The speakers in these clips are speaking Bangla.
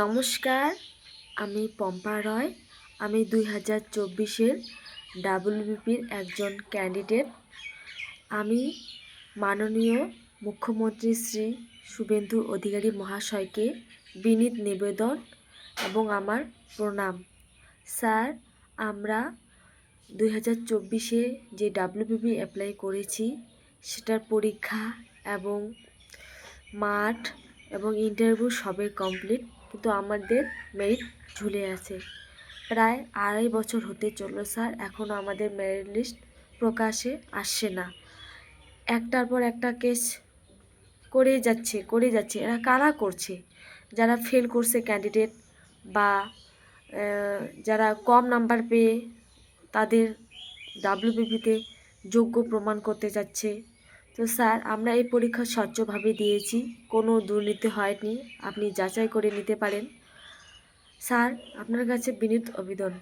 নমস্কার, আমি পম্পা রয়। আমি 2024-এর ডাব্লিউবিপির একজন ক্যান্ডিডেট। আমি মাননীয় মুখ্যমন্ত্রী শ্রী শুভেন্দু অধিকারী মহাশয়কে বিনীত নিবেদন এবং আমার প্রণাম। স্যার, আমরা 2024-এ যে ডাব্লিউবিপি অ্যাপ্লাই করেছি সেটার পরীক্ষা এবং মাঠ এবং ইন্টারভিউ সবে কমপ্লিট, কিন্তু আমাদের মেরিট ঝুলে আছে। প্রায় 2.5 বছর হতে চললো স্যার, এখনও আমাদের মেরিট লিস্ট প্রকাশে আসছে না। একটার পর একটা কেস করেই যাচ্ছে। এরা কারা করছে? যারা ফেল করছে ক্যান্ডিডেট বা যারা কম নাম্বার পেয়ে তাদের ডাব্লিউবিপিতে যোগ্য প্রমাণ করতে যাচ্ছে। তো স্যার, আমরা এই পরীক্ষা স্বচ্ছভাবে দিয়েছি, কোনো দুর্নীতি হয়নি, আপনি যাচাই করে নিতে পারেন। স্যার, আপনার কাছে বিনীত আবেদন,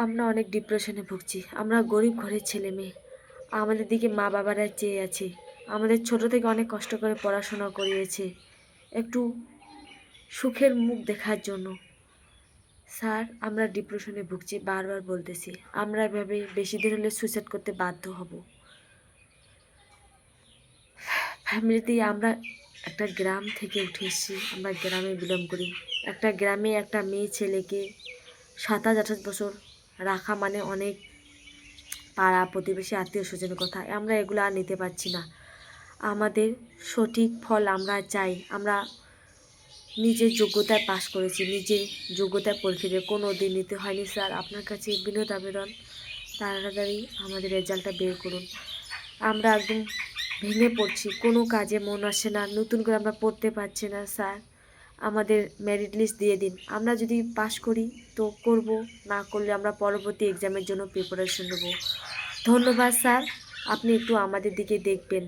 আমরা অনেক ডিপ্রেশনে ভুগছি, আমরা গরিব ঘরের ছেলে মেয়ে, আমাদের দিকে মা বাবারা চেয়ে আছে, আমাদের ছোট থেকে অনেক কষ্ট করে পড়াশোনা করিয়েছে একটু সুখের মুখ দেখার জন্য। স্যার, আমরা ডিপ্রেশনে ভুগছি, বারবার বলতেছি, আমরা এভাবে বেশি দিন হলে সুইসাইড করতে বাধ্য হব। ফ্যামিলিতে আমরা একটা গ্রাম থেকে উঠে এসেছি, আমরা গ্রামে বিলং করি। একটা গ্রামে একটা মেয়ে ছেলেকে 27-28 বছর রাখা মানে অনেক পাড়া প্রতিবেশী আত্মীয় স্বজনের কথা, আমরা এগুলো আর নিতে পারছি না। আমাদের সঠিক ফল আমরা চাই। আমরা নিজের যোগ্যতায় পাশ করেছি, নিজের যোগ্যতায় পরীক্ষা দিয়ে কোনো দিন নিতে হয়নি। স্যার, আপনার কাছে বিনীত আবেদন, তাড়াতাড়ি আমাদের রেজাল্টটা বের করুন। আমরা একদম ভেঙে পড়ছি, কোনো কাজে মন আসে না, নতুন করে আমরা পড়তে পারছি না। স্যার, আমাদের মেরিট লিস্ট দিয়ে দিন, আমরা যদি পাশ করি তো করব, না করলে আমরা পরবর্তী এক্সামের জন্য প্রিপারেশন নেব। ধন্যবাদ স্যার, আপনি একটু আমাদের দিকে দেখবেন।